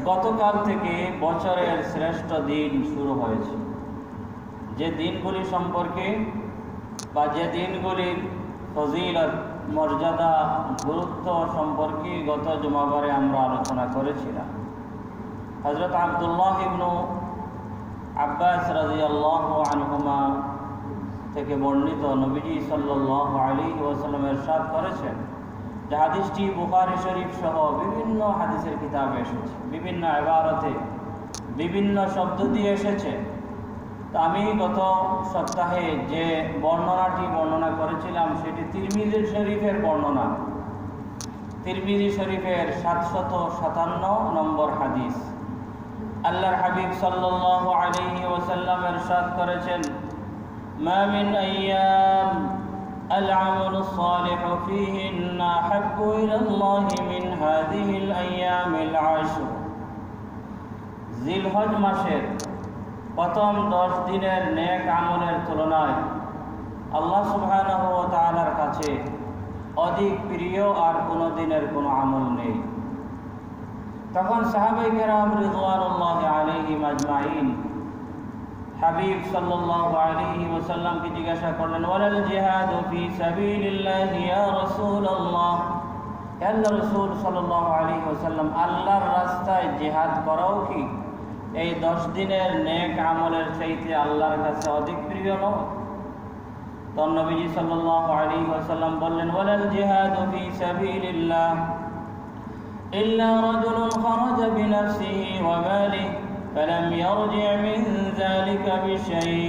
গতকাল থেকে বছরের শ্রেষ্ঠ দিন শুরু হয়েছে। যে দিনগুলি সম্পর্কে বা যে দিনগুলির ফজিলত, মর্যাদা, গুরুত্ব সম্পর্কে গত জুমাবারে আমরা আলোচনা করেছিলাম। হযরত আব্দুল্লাহ ইবনু আব্বাস রাদিয়াল্লাহু আনহুমা থেকে বর্ণিত, নবীজি সাল্লাল্লাহু আলাইহি ওয়াসাল্লাম ইরশাদ করেছেন যে হাদিসটি বুখারী শরীফ সহ বিভিন্ন হাদিসের কিতাবে এসেছে, বিভিন্ন ইবারতে বিভিন্ন শব্দ দিয়ে এসেছে। তো আমি গত সপ্তাহে যে বর্ণনাটি বর্ণনা করেছিলাম সেটি তিরমিজি শরীফের বর্ণনা। তিরমিজি শরীফের 757 নম্বর হাদিস। আল্লাহর হাবিব সাল্লাল্লাহু আলাইহি ওয়াসাল্লাম ইরশাদ করেছেন, মা মিন আইয়াম العمل الصالح فيهن أحب إلى الله من هذه الأيام العشر। জিলহজ মাসের প্রথম 10 দিনের নেক আমলের তুলনায় আল্লাহ সুবহানাহু ওয়া তাআলার কাছে অধিক প্রিয় আর কোনো দিনের কোনো আমল নেই। তখন সাহাবায়ে কেরাম রিদওয়ানুল্লাহি আলাইহিম আজমাইন হাবিব সাল্লাল্লাহু আলাইহি ওয়াসাল্লামকে জিজ্ঞাসা করলেন, ওয়ালাল জিহাদু ফি সাবিলিল্লাহি ইয়া রাসূলুল্লাহ, হে আল্লাহর রাসূল সাল্লাল্লাহু আলাইহি ওয়াসাল্লাম, আল্লাহর রাস্তায় জিহাদ করাও কি এই 10 দিনের নেক আমলের চাইতে আল্লাহর কাছে অধিক প্রিয় নয়? তখন নবীজি সাল্লাল্লাহু আলাইহি ওয়াসাল্লাম বললেন, ওয়ালাল জিহাদু ফি সাবিলিল্লাহ ইল্লা রাজুলুন খারাজা বিনাফসিহি ওয়া মালিহি ফালাম ইয়ারজি মিন যালিকা বিশাই।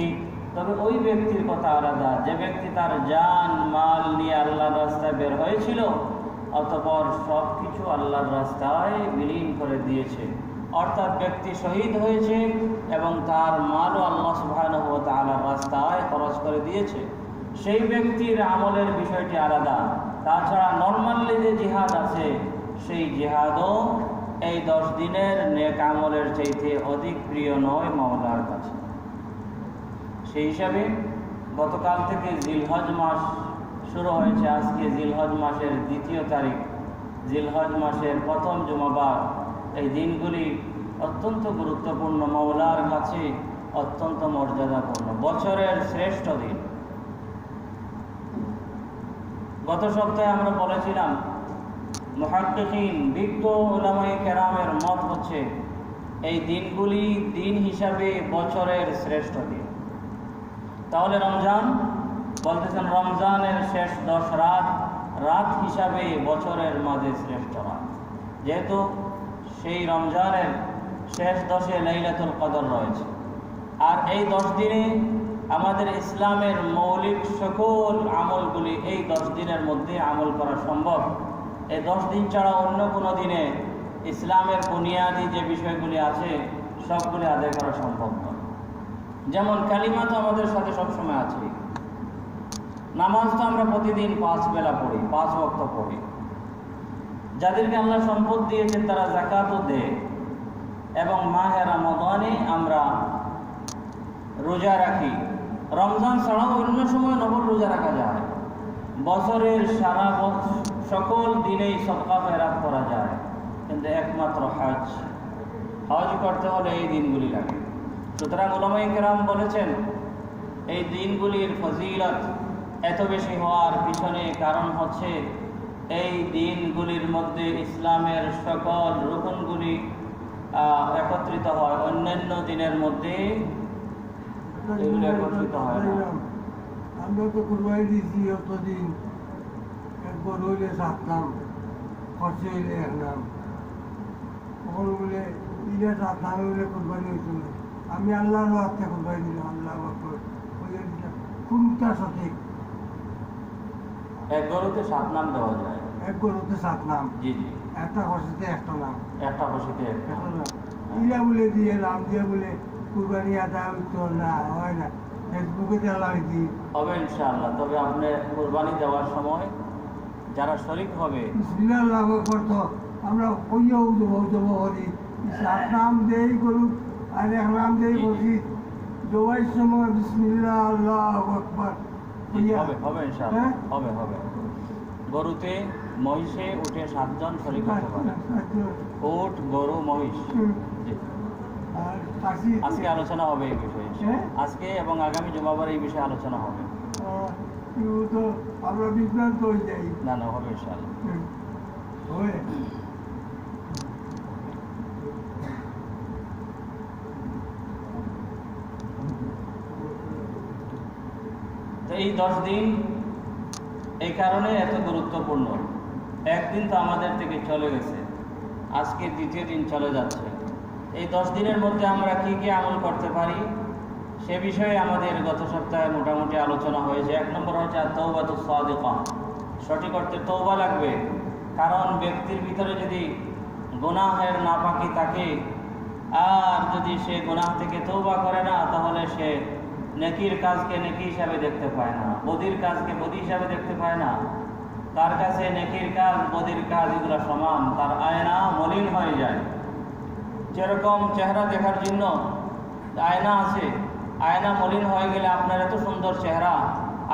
তবে ওই ব্যক্তির কথা আলাদা যে ব্যক্তি তার জান মাল নিয়ে আল্লাহর রাস্তায় বের হয়েছিল, অতঃপর সব কিছু আল্লাহর রাস্তায় বিলীন করে দিয়েছে। অর্থাৎ ব্যক্তি শহীদ হয়েছে এবং তার মালও আল্লাহ সুবহানাহু ওয়া তাআলার রাস্তায় খরচ করে দিয়েছে। সেই ব্যক্তির আমলের বিষয়টি আলাদা। তাছাড়া নরমালি যে জিহাদ আছে সেই জিহাদও এই 10 দিনের নেক আমলের চাইতে অধিক প্রিয় নয় মাওলার কাছে। সেই হিসাবে গতকাল থেকে জিলহজ মাস শুরু হয়েছে। আজকে জিলহজ মাসের 2 তারিখ, জিলহজ মাসের প্রথম জুমাবার। এই দিনগুলি অত্যন্ত গুরুত্বপূর্ণ, মাওলার কাছে অত্যন্ত মর্যাদাপূর্ণ, বছরের শ্রেষ্ঠ দিন। গত সপ্তাহে আমরা বলেছিলাম মুহাক্কিকিন, বিজ্ঞ উলামায়ে কেরামের মত হচ্ছে এই দিনগুলি দিন হিসাবে বছরের শ্রেষ্ঠ দিন। তাহলে রমজান বলতেছেন রমজানের শেষ 10 রাত হিসাবে বছরের মাঝে শ্রেষ্ঠ রাত, যেহেতু সেই রমজানের শেষ 10-এ লাইলাতুল কদর রয়েছে। আর এই 10 দিনে আমাদের ইসলামের মৌলিক সকল আমলগুলি এই 10 দিনের মধ্যে আমল করা সম্ভব। এই 10 দিন ছাড়া অন্য কোনো দিনে ইসলামের বুনিয়াদি যে বিষয়গুলি আছে সবগুলি আদায় করা সম্ভব নয়। যেমন কালিমা তো আমাদের সাথে সবসময় আছে, নামাজ তো আমরা প্রতিদিন 5 বেলা পড়ি, 5 ওয়াক্ত পড়ি। যাদেরকে আল্লাহ সম্পদ দিয়েছেন তারা যাকাতও দেয়, এবং মাহে রমাদানে আমরা রোজা রাখি। রমজান ছাড়াও অন্য সময় নফল রোজা রাখা যায়। বছরের সারা সকল দিনেই সদকা খয়রাত করা যায়, কিন্তু একমাত্র হজ করতে হলে এই দিনগুলি লাগে। সুতরাং উলামায়ে কেরাম বলেছেন এই দিনগুলির ফজিলত এত বেশি হওয়ার পিছনে কারণ হচ্ছে এই দিনগুলির মধ্যে ইসলামের সকল রুকনগুলি একত্রিত হয়। অন্যান্য দিনের মধ্যে এগুলো একত্রিত হয় না। আমরা তো কুরবানি দিয়েছি অতদিন, একবার হইলে 7 নাম, খরচে হইলে 1 নাম, কখন বলে দিলে 7 নাম হইলে কুরবানি হইত না। আমি আল্লাহর রাস্তায় কুরবানি দিলাম, আল্লাহ হইলে দিলাম। কোনটা সঠিক? এক গরুতে 7 নাম দেওয়া যায়। এক গরুতে 7 নাম, জি জি। একটা খরচেতে 1টা নাম, একটা খুশিতে একটা নাম। ইলা বলে দিয়ে নাম দিয়ে বলে কুরবানি আদায় হইতো না, হয় না। ফেসবুকে দেওয়া হয়েছি হবে ইনশাআল্লাহ। তবে আপনি কুরবানি দেওয়ার সময় যারা শরীক হবে বিসমিল্লাহ করতো, আমরা কইয়াও দেবো করি 7 নাম দেই গরু আর 1 নাম দেই বসি। দোয়ার সময় বিসমিল্লাহ আল্লাহু আকবার হবে হবে ইনশাআল্লাহ। হবে গরুতে মহিষে উঠে 7 জন শরীক হতে পারে। উট, গরু, মহিষ। জি। আর খাসি আজকে আলোচনা হবে এই বিষয়ে। হ্যাঁ? আজকে এবং আগামী জুমাবার এই বিষয়ে আলোচনা হবে। এগুলো তো আমরা বিভ্রান্ত হয়ে যাই। না হবে ইনশাআল্লাহ। হয় তো এই 10 দিন এই কারণে এত গুরুত্বপূর্ণ। একদিন তো আমাদের থেকে চলে গেছে, আজকে দ্বিতীয় দিন চলে যাচ্ছে। এই 10 দিনের মধ্যে আমরা কি কি আমল করতে পারি সে বিষয়ে আমাদের গত সপ্তাহে মোটামুটি আলোচনা হয়েছে। 1 নম্বর হচ্ছে তাওবাতুস সাদিকা, সঠিক অর্থে তওবা লাগবে। কারণ ব্যক্তির ভিতরে যদি গুনাহের নাপাকি থাকে আর যদি সে গুনাহ থেকে তওবা করে না, তাহলে সে নেকির কাজকে নেকি হিসাবে দেখতে পায় না, বদির কাজকে বদি হিসাবে দেখতে পায় না। তার কাছে নেকির কাজ বদির কাজ এগুলো সমান, তার আয়না মলিন হয়ে যায়। যেরকম চেহারা দেখার জন্য আয়না আছে, আয়না মলিন হয়ে গেলে আপনার এত সুন্দর চেহারা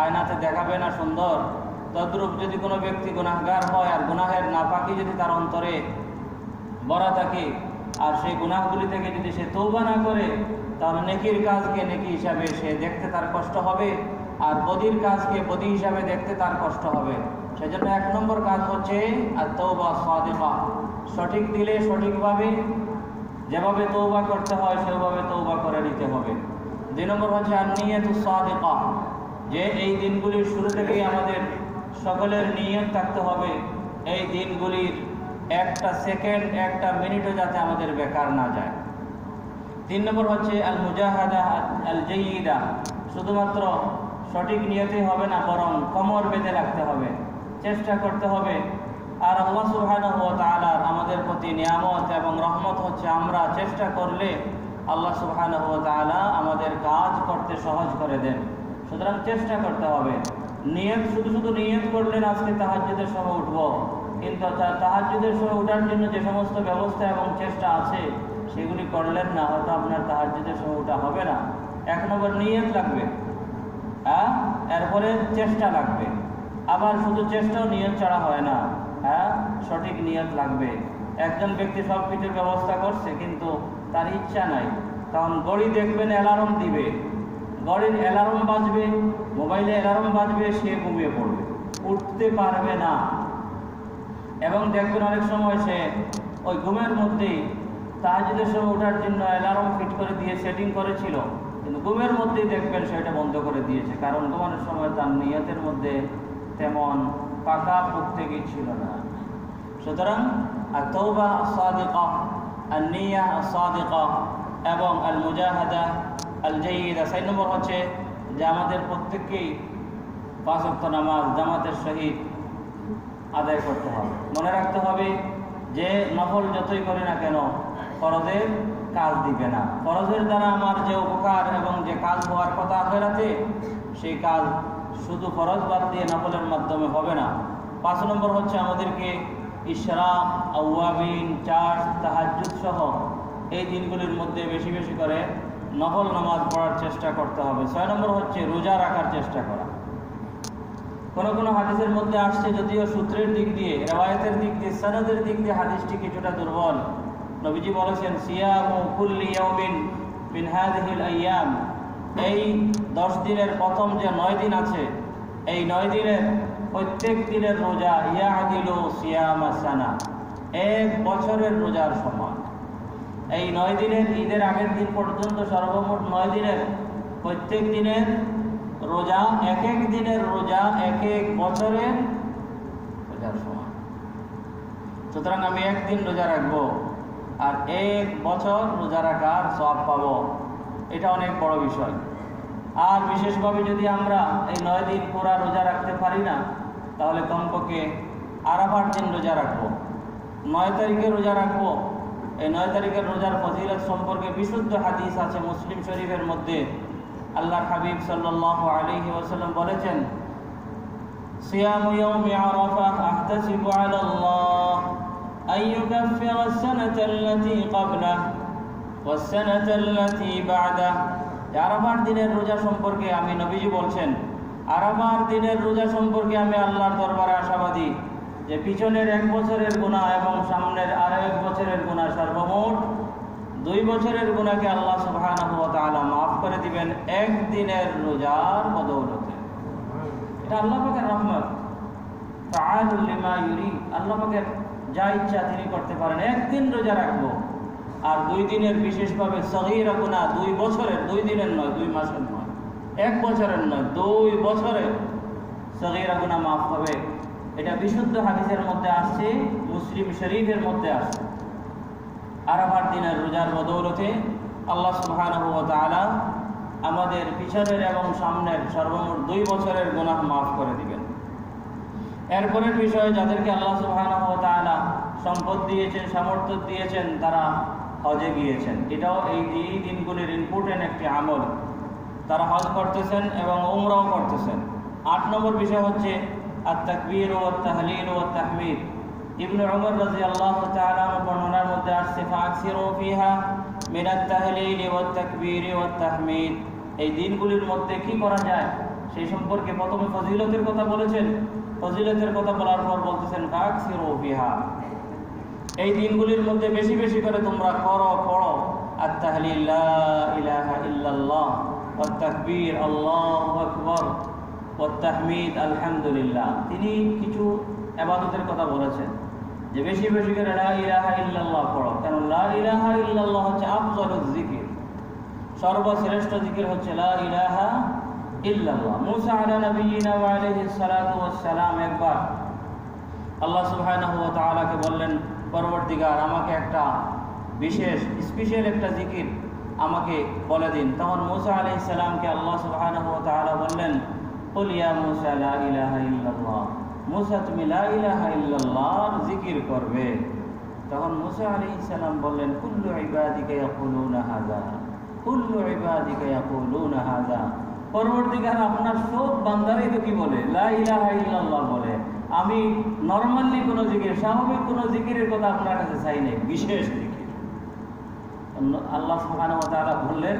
আয়নাতে দেখাবে না সুন্দর। তদ্রূপ যদি কোনো ব্যক্তি গুনাহগার হয় আর গুনাহের নাপাকি যদি তার অন্তরে ভরা থাকে আর সেই গুনাহগুলি থেকে যদি সে তওবা না করে, তাহলে নেকির কাজকে নেকি হিসাবে সে দেখতে তার কষ্ট হবে আর বদির কাজকে বদি হিসাবে দেখতে তার কষ্ট হবে। সেজন্য 1 নম্বর কাজ হচ্ছে আত-তাওবা সাদিকা, সঠিক দিলে সঠিকভাবে যেভাবে তওবা করতে হয় সেভাবে তওবা করে নিতে হবে। 2 নম্বর হচ্ছে আন-নিয়াতুস সাদিকা, যে এই দিনগুলির শুরু থেকেই আমাদের সকলের নিয়ত থাকতে হবে এই দিনগুলির একটা সেকেন্ড একটা মিনিটও যাতে আমাদের বেকার না যায়। 3 নম্বর হচ্ছে আল মুজাহাদা আল জাইয়িদা, শুধুমাত্র সঠিক নিয়তে হবে না, বরং কোমর বেঁধে রাখতে হবে, চেষ্টা করতে হবে। আর আল্লাহ সুবহানাহু ওয়া তাআলার আমাদের প্রতি নিয়ামত এবং রহমত হচ্ছে আমরা চেষ্টা করলে আল্লাহ সুবহানাহু ওয়া তাআলা আমাদের কাজ করতে সহজ করে দেন। সুতরাং চেষ্টা করতে হবে। নিয়ত শুধু নিয়ত করলেন আজকে তাহাজ্জুদের সময় উঠব, কিন্তু তাহাজ্জুদের সময় ওঠার জন্য যে সমস্ত ব্যবস্থা এবং চেষ্টা আছে সেগুলি করলেন না, হয়তো আপনার তাহাজ্জুদের সময় ওঠা হবে না। 1 নম্বর নিয়ত লাগবে, এরপরে চেষ্টা লাগবে। আবার শুধু চেষ্টাও নিয়ত ছাড়া হয় না, সঠিক নিয়ত লাগবে। একজন ব্যক্তি সব কিছুর ব্যবস্থা করছে কিন্তু তার ইচ্ছা নাই, তখন ঘড়ি দেখবেন অ্যালার্ম দিবে, ঘড়ির অ্যালার্ম বাজবে, মোবাইলে অ্যালার্ম বাজবে, সে ঘুমিয়ে পড়বে, উঠতে পারবে না। এবং দেখবেন অনেক সময় সে ওই ঘুমের মধ্যেই তাহাজ্জুদের সময় ওঠার জন্য অ্যালার্ম ফিট করে দিয়ে সেটিং করেছিল, কিন্তু ঘুমের মধ্যেই দেখবেন সেটা বন্ধ করে দিয়েছে, কারণ ঘুমানোর সময় তার নিয়তের মধ্যে তেমন পাকা পুক্তে গিয়েছিল না। সুতরাং আত-তাওবা আস-সাদিকা, আন-নিয়া আস-সাদিকা এবং আল মুজাহাদা আল জাইয়িদা। 4 নম্বর হচ্ছে যে আমাদের প্রত্যেককেই 5 ওয়াক্ত নামাজ জামাতের সহিত আদায় করতে হবে। মনে রাখতে হবে যে নফল যতই করি না কেন ফরজের কাজ দিবে না। ফরজের দ্বারা আমার যে উপকার এবং যে কাজ হওয়ার কথা আখিরাতে, সেই কাজ শুধু ফরজ বাদ দিয়ে নফলের মাধ্যমে হবে না। 5 নম্বর হচ্ছে আমাদেরকে ইশরাক, আওয়াবিন, চার্জ, তাহাজ্জুদ সহ এই দিনগুলির মধ্যে বেশি বেশি করে নফল নামাজ পড়ার চেষ্টা করতে হবে। 6 নম্বর হচ্ছে রোজা রাখার চেষ্টা করা। কোনো হাদিসের মধ্যে আসছে, যদিও সূত্রের দিক দিয়ে, রিওয়ায়াতের দিক দিয়ে, সনদের দিক দিয়ে হাদিসটি কিছুটা দুর্বল। নবীজি বলেছেন সিয়ামু কুল্লি ইয়াউমিন মিন হাযিহিল আইয়াম, এই 10 দিনের প্রথম যে 9 দিন আছে, এই 9 দিনের প্রত্যেক দিনের রোজা ইয়াদিলু সিয়ামা সানা, 1 বছরের রোজার সমান। এই 9 দিনের ঈদের আগের দিন পর্যন্ত সর্বমোট 9 দিনের প্রত্যেক দিনের রোজা, এক দিনের রোজা 1 বছরের রোজার সমান। সুতরাং আমি 1 দিন রোজা রাখবো আর 1 বছর রোজা রাখার সওয়াব পাবো, এটা অনেক বড় বিষয়। আর বিশেষভাবে যদি আমরা এই 9 দিন পুরা রোজা রাখতে পারি না, তাহলে কমপক্ষে আরাফার দিন রোজা রাখবো, 9 তারিখে রোজা রাখবো। এই 9 তারিখের রোজার ফজিলত সম্পর্কে বিশুদ্ধ হাদিস আছে মুসলিম শরীফের মধ্যে। আল্লাহর হাবিব সাল্লাল্লাহু আলাইহি ওয়াসাল্লাম বলেছেন, সিয়ামু ইয়াউমি আরাফা আহতাসিবু আলাল্লাহ আন ইউকাফিরা আস-সানাতা আল্লাতী ক্বাবলাহু ওয়াস-সানাতা আল্লাতী বা'দাহু। আরাফার দিনের রোজা সম্পর্কে আমি নবীজি বলছেন, আরাফার দিনের রোজা সম্পর্কে আমি আল্লাহর দরবারে আশাবাদী যে পিছনের 1 বছরের গুনাহ এবং সামনের আরো 1 বছরের গুনাহ, সর্বমোট 2 বছরের গুনাহকে আল্লাহ সুবহানাহু ওয়া তাআলা মাফ করে দিবেন একদিনের রোজার বদৌলতে। এটা আল্লাহ পাকের রহমত। ফাআলুল লিমা ইউরিদ, আল্লাহ পাকের যা ইচ্ছা তিনি করতে পারেন। একদিন রোজা রাখবো আর 2 দিনের বিশেষভাবে সগীরা গুনাহ, 2 বছরের, 2 দিনের নয়, 2 মাসের নয়, 1 বছরের নয়, 2 বছরের সগীরা গুনাহ মাফ হবে। এটা বিশুদ্ধ হাদিসের মধ্যে আসছে, মুসলিম শরীফের মধ্যে আসছে। আরাফার দিনের রোজার বদৌলতে আল্লাহ সুবহানাহু ওয়া তাআলা আমাদের পিছনের এবং সামনের সর্বমোট 2 বছরের গুনাহ মাফ করে দিবেন। এরপরের বিষয়, যাদেরকে আল্লাহ সুবহানাহু ওয়া তাআলা সম্পদ দিয়েছেন, সামর্থ্য দিয়েছেন, তারা হজে গিয়েছেন। এটাও এই দিনগুলির ইম্পর্টেন্ট একটি আমল। তারা হজ করতেছেন এবং উমরাও করতেছেন। 8 নম্বর বিষয় হচ্ছে আত-তাকবীর ওয়া তাহলিল ওয়া তাহমিদ। ইবনে উমর রাদিয়াল্লাহু তাআলা বর্ণনার মধ্যে আসছে, ফাকসিরু ফিহা মিনাত তাহলিল ওয়া তাকবীর ওয়া তাহমিদ। এই দিনগুলির মধ্যে কি করা যায় সেই সম্পর্কে প্রথমে ফজিলতের কথা বলেছেন। ফজিলতের কথা বলার পর বলতেছেন ফাকসিরু ফিহা, এই দিনগুলির মধ্যে বেশি বেশি করে তোমরা পড়ো আত-তাহলিল লা ইলাহা ইল্লাল্লাহ ওয়া তাকবীর আল্লাহু আকবার ওয়া তাহমিদ আলহামদুলিল্লাহ। তিনি কিছু ইবাদতের কথা বলেছেন যে বেশি বেশি করে লা ইলাহা ইল্লাল্লাহ পড়ো, কারণ লা ইলাহা ইল্লাল্লাহ হচ্ছে আফজালুজ জিকির, সর্বশ্রেষ্ঠ জিকির হচ্ছে লা ইলাহা ইল্লাল্লাহ। মুসা আলা নবিয়িনা ওয়া আলাইহিস সালাতু ওয়াস সালাম একবার আল্লাহ সুবহানাহু ওয়া তাআলাকে বললেন, পরবর্তীকার আমাকে একটা বিশেষ স্পেশাল একটা জিকির আমাকে বলে দিন। তখন মুসা আলাইহিস সালামকে আল্লাহ সুবহানাহু ওয়া তাআলা বললেন, কুল ইয়া মুসা লা ইলাহা ইল্লাল্লাহ, মুসা তুমি লা ইলাহা ইল্লাল্লাহর জিকির করবে। তখন মুসা আলাইহিস সালাম বললেন, কুল্লু ইবাদিকা ইয়াকুলুনা হাযা, কুল্লু ইবাদিকা ইয়াকুলুনা হাযা। পরবর্তীকার আপনার সব বান্দারাই তো কি বলে লা ইলাহা ইল্লাল্লাহ বলে। আমি নরমালি কোনো জিকির, স্বাভাবিক কোনো জিকিরের কথা আপনার কাছে চাই নাই, বিশেষ জিকির। আল্লাহ সুবহানাহু ওয়া তাআলা বললেন,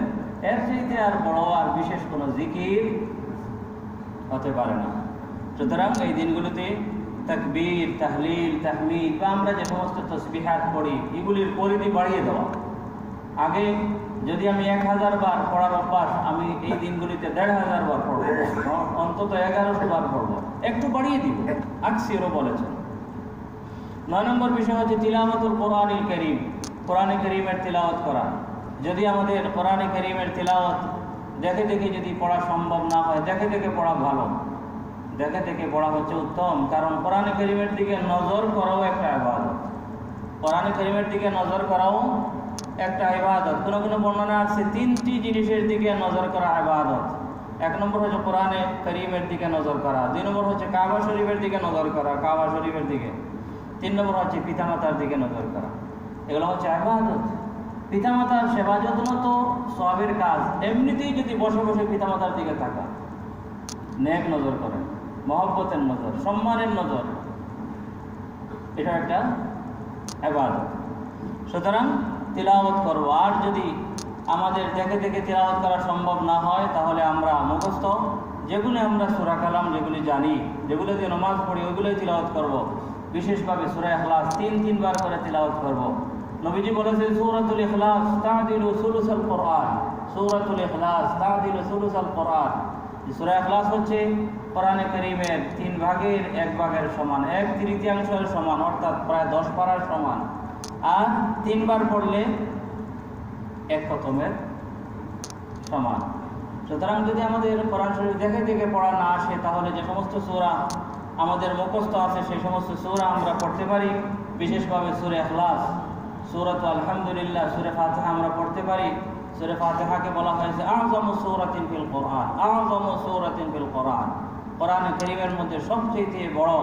এর চাইতে আর বড় আর বিশেষ কোনো জিকির হতে পারে না। সুতরাং এই দিনগুলোতে তাকবীর, তাহলিল, তাহমিদ বা আমরা যে সমস্ত তাসবিহাত পড়ি এগুলির পরিধি বাড়িয়ে দেওয়া। আগে যদি আমি 1000 বার পড়ার অভ্যাস, আমি এই দিনগুলিতে 1500 বার পড়ব, অন্তত 1100 বার পড়ব, একটু বাড়িয়ে দিব। আকসিরও বলেছেন। 9 নম্বর বিষয় হচ্ছে তিলাওয়াতুল কোরআনুল কারীম, কোরআনে কারীমের তিলাওয়াত করা। যদি আমাদের কোরআনে কারীমের তিলাওয়াত দেখে দেখে যদি পড়া সম্ভব না হয়, দেখে দেখে পড়া ভালো, দেখে দেখে পড়া হচ্ছে উত্তম। কারণ কোরআনে কারীমের দিকে নজর করাও একটা ইবাদত, কোরআনে কারীমের দিকে নজর করাও একটা ইবাদত। কোনো কোনো বর্ণনা আছে 3টি জিনিসের দিকে নজর করা ইবাদত। 1 নম্বর হচ্ছে কোরআনে কারীমের দিকে নজর করা, 2 নম্বর হচ্ছে কাবা শরীফের দিকে নজর করা, কাবা শরীফের দিকে, 3 নম্বর হচ্ছে পিতামাতার দিকে নজর করা। এগুলো হচ্ছে ইবাদত। পিতামাতার সেবা যত্ন তো সওয়াবের কাজ। এমনিতেই যদি বসে বসে পিতামাতার দিকে তাকা, নেক নজর করেন, মহব্বতের নজর, সম্মানের নজর, এটা একটা ইবাদত। সুতরাং তিলাওয়াত করব। আর যদি আমাদের দেখে দেখে তিলাওয়াত করা সম্ভব না হয়, তাহলে আমরা মুখস্থ যেগুলি আমরা সূরা কালাম যেগুলি জানি, যেগুলো দিয়ে নামাজ পড়ি ওইগুলোই তিলাওয়াত করব। বিশেষভাবে সূরা ইখলাস 3 বার করে তিলাওয়াত করব। নবীজি বলেছেন, সূরাতুল ইখলাস তা'দিলু সুলুসাল কোরআন, সূরাতুল ইখলাস তা'দিলু সুলুসাল কোরআন। সূরা ইখলাস হচ্ছে কোরআনে কারীমের 3 ভাগের 1 ভাগের সমান, 1/3 সমান, অর্থাৎ প্রায় 10 পারার সমান। আর 3 বার পড়লে 1 খতমের সমান। সুতরাং যদি আমাদের কোরআন শরীফ দেখে দেখে পড়া না আসে, তাহলে যে সমস্ত সূরা আমাদের মুখস্থ আছে সেই সমস্ত সূরা আমরা পড়তে পারি। বিশেষভাবে সূরা ইখলাস, সূরাতুল আলহামদুলিল্লাহ, সূরা ফাতিহা আমরা পড়তে পারি। সূরা ফাতিহাকে বলা হয়েছে আযমু সূরাতিন ফিল কোরআন, আযমু সূরাতিন ফিল কোরআন। কোরআনে কারীমের মধ্যে সবচেয়ে বড়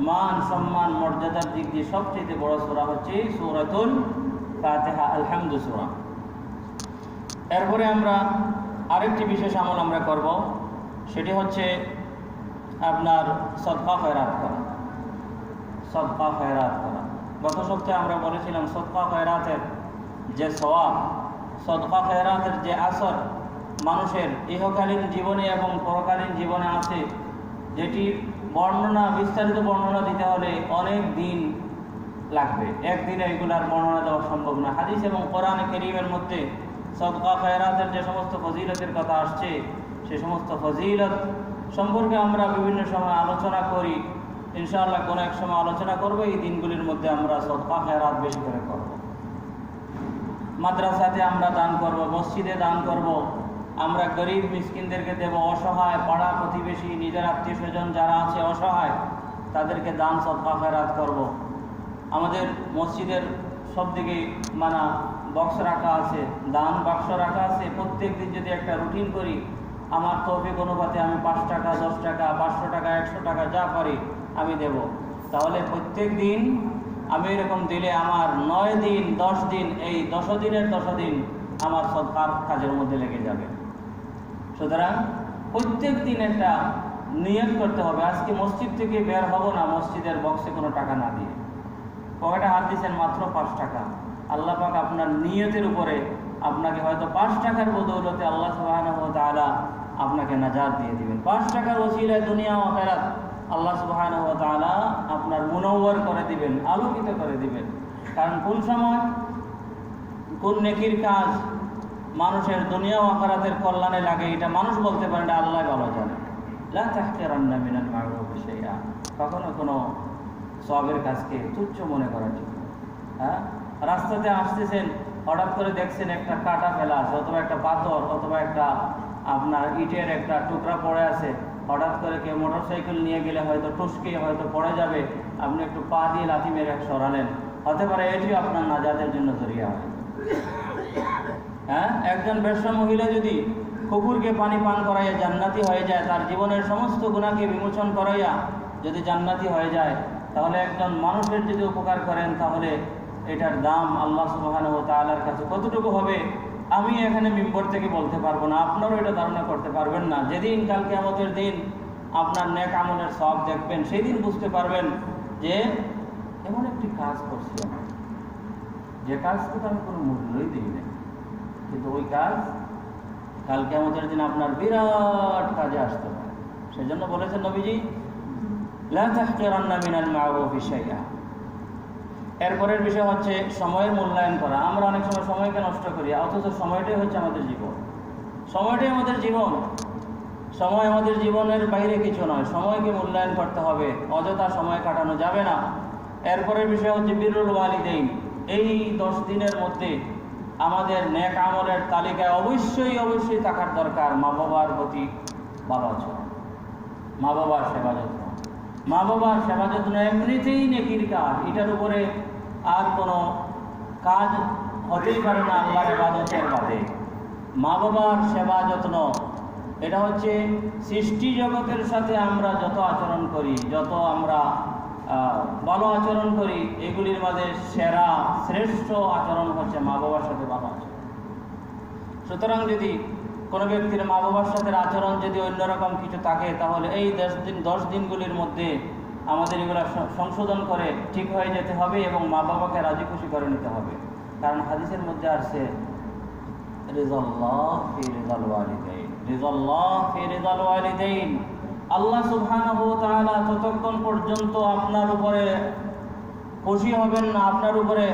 মান, সম্মান, মর্যাদার দিক দিয়ে সবচেয়ে বড় সূরা হচ্ছে সূরাতুল ফাতিহা, আলহামদু সূরা। এরপরে আমরা আরেকটি বিশেষ আমল আমরা করব, সেটি হচ্ছে আপনার সদকা খয়রাত করা। সদকা খয়রাত করা, গত সপ্তাহে আমরা বলেছিলাম সদকা খয়রাতের যে সওয়াব, সদকা খয়রাতের যে আসর মানুষের ইহকালীন জীবনে এবং পরকালীন জীবনে আছে, যেটি বিস্তারিত বর্ণনা দিতে হলে অনেক দিন লাগবে, একদিনে এগুলার বর্ণনা দেওয়া সম্ভব না। হাদিস এবং কোরআনে কারীমের মধ্যে সদকা খায়রাতের যে সমস্ত ফজিলতের কথা আসছে, সে সমস্ত ফজিলত সম্পর্কে আমরা বিভিন্ন সময় আলোচনা করি। ইনশাআল্লাহ কোনো এক সময় আলোচনা করব। এই দিনগুলির মধ্যে আমরা সদকা খায়রাত বেশি করে করব। মাদ্রাসাতে আমরা দান করব, মসজিদে দান করব, আমরা গরিব মিসকিনদেরকে দেব, অসহায় পাড়া প্রতিবেশী নিজের আত্মীয় স্বজন যারা আছে অসহায় তাদেরকে দান সদকা খায়রাত করব। আমাদের মসজিদের সব দিকে বক্স রাখা আছে, দান বাক্স রাখা আছে। প্রত্যেক দিন যদি একটা রুটিন করি, আমার তৌফিক অনুপাতে আমি 5 টাকা, 10 টাকা, 500 টাকা, 100 টাকা যা পারি আমি দেব, তাহলে প্রত্যেক দিন আমি এরকম দিলে আমার 9 দিন 10 দিন, এই 10 দিনের 10 দিন আমার সদকার কাজের মধ্যে লেগে যাবে। সুতরাং প্রত্যেক দিন একটা নিয়ত করতে হবে, আজকে মসজিদ থেকে বের হব না মসজিদের বক্সে কোনো টাকা না দিয়ে। পকেটে হাত দিচ্ছেন মাত্র 5 টাকা, আল্লাহ পাক আপনার নিয়তের উপরে আপনাকে হয়তো 5 টাকার বদৌলতে আল্লাহ সুবহানাহু ওয়া তাআলা আপনাকে নাজাত দিয়ে দিবেন। 5 টাকার ওসিলায় দুনিয়া ও আখিরাত আল্লাহ সুবহানাহু ওয়া তাআলা আপনার মুনওয়ার করে দিবেন, আলোকিত করে দিবেন। কারণ কোন সময় কোন নেকির কাজ মানুষের দুনিয়া ও আখিরাতের কল্যাণে লাগে এটা মানুষ বলতে পারে না, আল্লাহ ভালো জানে। লা তাহকিরান্না মিনাল মা'রুফি শাইআ, কখনো কোনো সওয়াবের কাজকে তুচ্ছ মনে করা ঠিক না। রাস্তাতে আসতেছেন, হঠাৎ করে দেখছেন একটা কাটা ফেলা আছে, অথবা একটা পাথর, অথবা একটা আপনার ইটের একটা টুকরা পড়ে আছে, হঠাৎ করে কেউ মোটরসাইকেল নিয়ে গেলে হয়তো টুসকে হয়তো পড়ে যাবে, আপনি একটু পা দিয়ে লাথি মেরে সরালেন, হতে পারে এটিও আপনার নাজাতের জন্য জরিয়া হয়। একজন বেশ্যা মহিলা যদি কুকুরকে পানি পান করাইয়া জান্নাতি হয়ে যায়, তার জীবনের সমস্ত গুনাহকে বিমোচন করাইয়া যদি জান্নাতি হয়ে যায়, তাহলে একজন মানুষের যদি উপকার করেন তাহলে এটার দাম আল্লাহ সুবহানাহু ওয়া তাআলার কাছে কতটুকু হবে আমি এখানে মিম্বর থেকে বলতে পারবো না, আপনারাও এটা ধারণা করতে পারবেন না। যেদিন কাল কিয়ামতের দিন আপনার নেক আমলের সওয়াব দেখবেন, সেই দিন বুঝতে পারবেন যে এমন একটি কাজ করছি আমি, যে কাজকে তো আমি কোনো মূল্যই দিই না, কিন্তু ওই কাজ কাল কিয়ামতের দিন আপনার বিরাট কাজে আসতে পারে। সেজন্য বলেছেন নবীজি, লা তাহকিরান্না মিনাল মা'রুফি শাইআ। এরপরের বিষয় হচ্ছে সময়ের মূল্যায়ন করা। আমরা অনেক সময় সময়কে নষ্ট করি, অথচ সময়টাই হচ্ছে আমাদের জীবন। সময়টাই আমাদের জীবন, সময় আমাদের জীবনের বাইরে কিছু নয়। সময়কে মূল্যায়ন করতে হবে, অযথা সময় কাটানো যাবে না। এরপরের বিষয় হচ্ছে বিরুল ওয়ালিদাইন। এই 10 দিনের মধ্যে আমাদের নেক আমলের তালিকায় অবশ্যই থাকার দরকার মা বাবার প্রতি ভালো আচরণ, মা বাবার সেবা যত্ন। মা বাবার সেবা যত্ন এমনিতেই নেকির কাজ, এটার উপরে আর কোনো কাজ হতেই পারে না আল্লাহর ইবাদতের বাদে। মা বাবার সেবা যত্ন এটা হচ্ছে সৃষ্টি জগতের সাথে আমরা যত আচরণ করি, যত আমরা ভালো আচরণ করি, এগুলির মাঝে সেরা শ্রেষ্ঠ আচরণ হচ্ছে মা বাবার সাথে ভালো আচরণ। সুতরাং যদি কোনো ব্যক্তির মা বাবার সাথে আচরণ যদি অন্যরকম কিছু থাকে, তাহলে এই 10 দিনগুলির মধ্যে আমাদের এগুলো সংশোধন করে ঠিক হয়ে যেতে হবে এবং মা বাবাকে রাজি খুশি করে নিতে হবে। কারণ হাদিসের মধ্যে আসছে রিযাল্লাহ ফি রিযাল ওয়ালিদাইন, রিযাল্লাহ ফি রিযাল ওয়ালিদাইন। আল্লাহ সুবহানাহু ওয়া তাআলা ততক্ষণ পর্যন্ত আপনার উপরে খুশি হবেন না, আপনার উপরে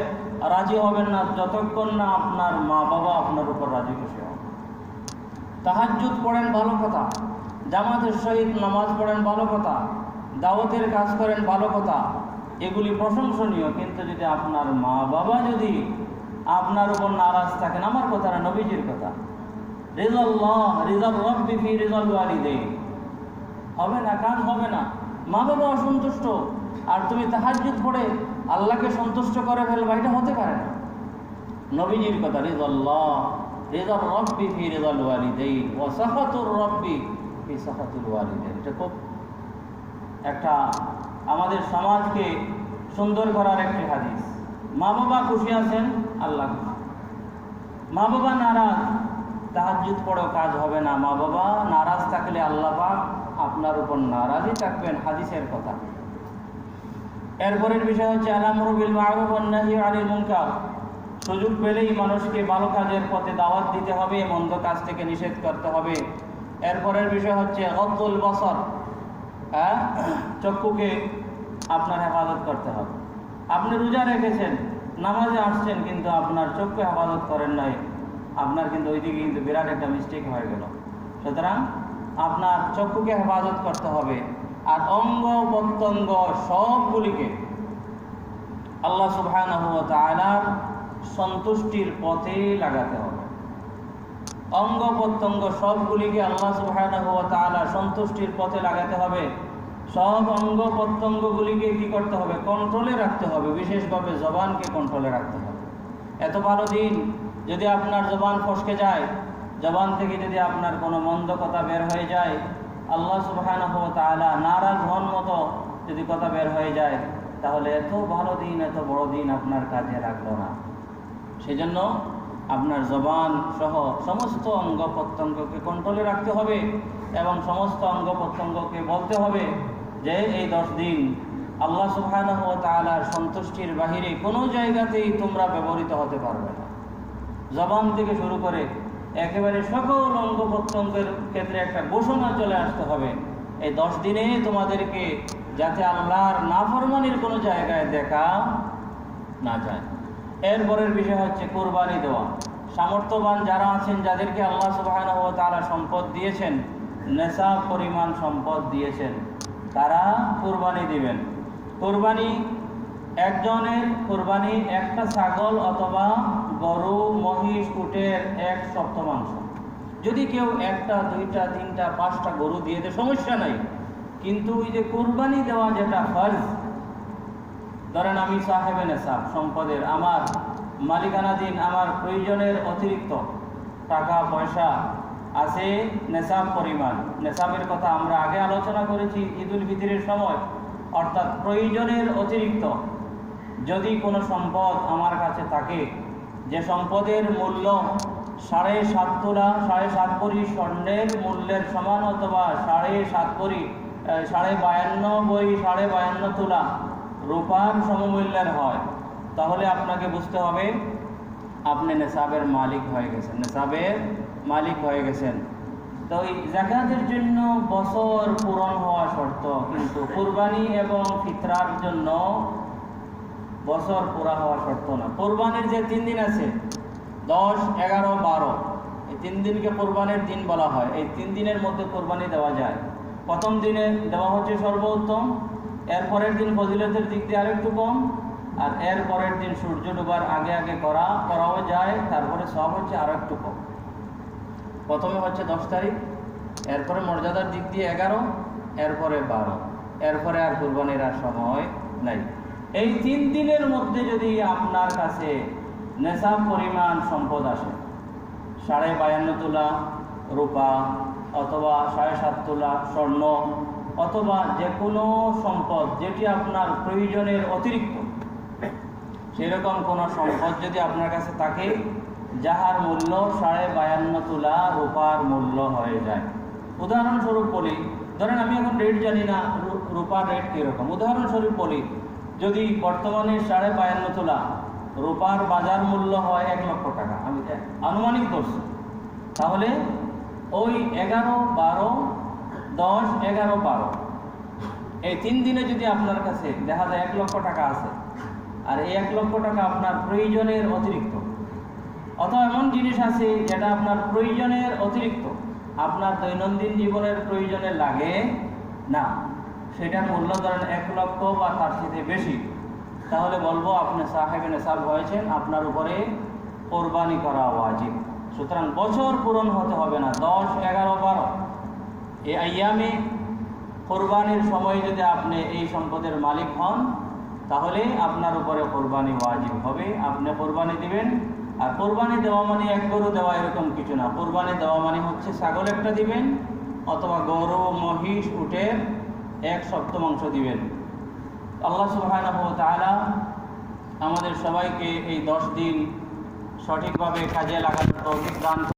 রাজি হবেন না, যতক্ষণ না আপনার মা বাবা আপনার উপর রাজি খুশি হবে। তাহাজ্জুদ পড়েন ভালো কথা, জামাতের সহিত নামাজ পড়েন ভালো কথা, দাওয়াতের কাজ করেন ভালো কথা, এগুলি প্রশংসনীয়। কিন্তু যদি আপনার মা বাবা যদি আপনার উপর নারাজ থাকেন, আমার কথা না, নবীজির কথা, রিযাল রাব্বি ফি রিযাল ওয়ালিদাইন, হবে না, কাজ হবে না। মা বাবা অসন্তুষ্ট আর তুমি তাহাজ্জুদ পড়ে আল্লাহকে সন্তুষ্ট করে ফেলবা, এটা হতে পারে না। নবীজির কথা, রিযাল রাব্বি ফি রিযাল ওয়ালিদাইন ওয়া সাখাতুর রাব্বি ফি সাখাতুল ওয়ালিদাইন। এটা খুব একটা আমাদের সমাজকে সুন্দর করার একটি হাদিস। মা বাবা খুশি আছেন, আল্লাহ খুশি। মা বাবা নারাজ, তাহাজ্জুদ পড়েও কাজ হবে না। মা বাবা নারাজ থাকলে আল্লাহ পাক আপনার উপর নারাজই থাকবেন, হাদিসের কথা। এরপরের বিষয় হচ্ছে আল-আমরু বিল মা'রুফ ওয়ান নাহয়ু আনিল মুনকার। সুযোগ পেলেই মানুষকে ভালো কাজের পথে দাওয়াত দিতে হবে, মন্দ কাজ থেকে নিষেধ করতে হবে। এরপরের বিষয় হচ্ছে গদ্দুল বসর, চক্ষুকে আপনার হেফাজত করতে হবে। আপনি রোজা রেখেছেন, নামাজে আসছেন, কিন্তু আপনার চক্ষু হেফাজত করেন নাই, আপনার কিন্তু ওইদিকে কিন্তু বিরাট একটা মিস্টেক হয়ে গেল। সুতরাং আপনার চক্ষুকে হেফাজত করতে হবে। আর অঙ্গ প্রত্যঙ্গ সবগুলিকে আল্লাহ সুবহানাহু ওয়া তাআলার সন্তুষ্টির পথে লাগাতে হবে। অঙ্গ প্রত্যঙ্গ সবগুলিকে আল্লাহ সুবহানাহু ওয়া তাআলার সন্তুষ্টির পথে লাগাতে হবে। সব অঙ্গ প্রত্যঙ্গগুলিকে কি করতে হবে? কন্ট্রোলে রাখতে হবে। বিশেষভাবে জবানকে কন্ট্রোলে রাখতে হবে। এত ভালো দিন, যদি আপনার জবান ফসকে যায়, জবান থেকে যদি আপনার কোনো মন্দ কথা বের হয়ে যায়, আল্লাহ সুবহানাহু ওয়া তাআলা নারাজ হন মতো যদি কথা বের হয়ে যায়, তাহলে এত ভালো দিন, এত বড় দিন আপনার কাজে লাগলো না। সেজন্য আপনার জবান সহ সমস্ত অঙ্গ প্রত্যঙ্গকে কন্ট্রোলে রাখতে হবে এবং সমস্ত অঙ্গ প্রত্যঙ্গকে বলতে হবে যে এই 10 দিন আল্লাহ সুবহানাহু ওয়া তাআলার সন্তুষ্টির বাহিরে কোনো জায়গাতেই তোমরা ব্যবহৃত হতে পারবে না। জবান থেকে শুরু করে একেবারে সকল অঙ্গ প্রত্যঙ্গের ক্ষেত্রে একটা ঘোষণা চলে আসতে হবে, এই 10 দিনে তোমাদেরকে যাতে আল্লাহর নাফরমানির কোনো জায়গায় দেখা না যায়। এরপরের বিষয় হচ্ছে কুরবানি দেওয়া। সামর্থ্যবান যারা আছেন, যাদেরকে আল্লাহ সুবহানাহু ওয়া তাআলা সম্পদ দিয়েছেন, নেশাব পরিমাণ সম্পদ দিয়েছেন, তারা কুরবানি দিবেন। কুরবানি একজনের কুরবানি একটা ছাগল অথবা গরু, মহিষ, উটের 1/7 যদি কেউ 1টা, 2টা, 3টা, 5টা গরু দিয়ে দেয় সমস্যা নাই, কিন্তু ওই যে কুরবানি দেওয়া যেটা ফরজ, ধরেন আমি সাহেবে নেশাব সম্পদের, আমার মালিকানাধীন, আমার প্রয়োজনের অতিরিক্ত টাকা পয়সা আছে নেশাব পরিমাণ। নেশাবের কথা আমরা আগে আলোচনা করেছি ঈদুল ফিতরের সময়। অর্থাৎ প্রয়োজনের অতিরিক্ত যদি কোনো সম্পদ আমার কাছে থাকে, যে সম্পদের মূল্য 7.5 তোলা, 7.5 ভরি স্বর্ণের মূল্যের সমান, অথবা 7.5 ভরি 52 তোলা রূপার সমমূল্যের হয়, তাহলে আপনাকে বুঝতে হবে আপনি নেশাবের মালিক হয়ে গেছেন, নেশাবের মালিক হয়ে গেছেন। তো এই যাকাতের জন্য বছর পূরণ হওয়া শর্ত, কিন্তু কুরবানি এবং ফিতরার জন্য বছর পুরা হওয়া শর্ত না। কুরবানির যে 3 দিন আছে, 10, 11, 12, এই 3 দিনকে কুরবানির দিন বলা হয়। এই 3 দিনের মধ্যে কুরবানি দেওয়া যায়। প্রথম দিনে দেওয়া হচ্ছে সর্বোত্তম, এরপরের দিন ফজিলতের দিক দিয়ে আরেকটু কম, আর এর পরের দিন সূর্য ডোবার আগে আগে করাও যায়, তারপরে সব হচ্ছে আরো একটু কম। প্রথমে হচ্ছে 10 তারিখ, এরপরে মর্যাদার দিক দিয়ে 11, এরপরে 12, এরপরে আর কুরবানির আর সময় নাই। এই 3 দিনের মধ্যে যদি আপনার কাছে নেশাব পরিমাণ সম্পদ আসে, 52.5 তোলা রূপা অথবা 7.5 তোলা স্বর্ণ, অথবা যে কোনো সম্পদ যেটি আপনার প্রয়োজনের অতিরিক্ত, সেরকম কোনো সম্পদ যদি আপনার কাছে থাকে যাহার মূল্য 52.5 তোলা রূপার মূল্য হয়ে যায়। উদাহরণস্বরূপ বলি, ধরেন আমি এখন রেট জানি না রূপার রেট কীরকম, উদাহরণস্বরূপ বলি, যদি বর্তমানে 52.5 তোলা রূপার বাজার মূল্য হয় 1 লক্ষ টাকা, আমি আনুমানিক ধরছি, তাহলে ওই 11, 12, 10, 11, 12 এই 3 দিনে যদি আপনার কাছে দেখা যায় 1 লক্ষ টাকা আছে, আর এই 1 লক্ষ টাকা আপনার প্রয়োজনের অতিরিক্ত, অথবা এমন জিনিস আছে যেটা আপনার প্রয়োজনের অতিরিক্ত, আপনার দৈনন্দিন জীবনের প্রয়োজনে লাগে না, সেটার মূল্য ধরেন 1 লক্ষ বা তার সাথে বেশি, তাহলে বলবো আপনি সাহেবে নেশাব হয়েছেন, আপনার উপরে কোরবানি করা ওয়াজিব। সুতরাং বছর পূরণ হতে হবে না, 10, 11, 12 এই আইয়ামে কোরবানির সময় যদি আপনি এই সম্পদের মালিক হন, তাহলে আপনার উপরে কোরবানি ওয়াজিব হবে, আপনি কোরবানি দিবেন। আর কোরবানি দেওয়া মানে 1 গরু দেওয়া এরকম কিছু না, কোরবানি দেওয়া মানে হচ্ছে ছাগল একটা দিবেন, অথবা গরু, মহিষ, উটের 1/7 দিবেন। আল্লাহ সুবহানাহু ওয়া তাআলা আমাদের সবাইকে এই 10 দিন সঠিকভাবে কাজে লাগানোর তৌফিক দান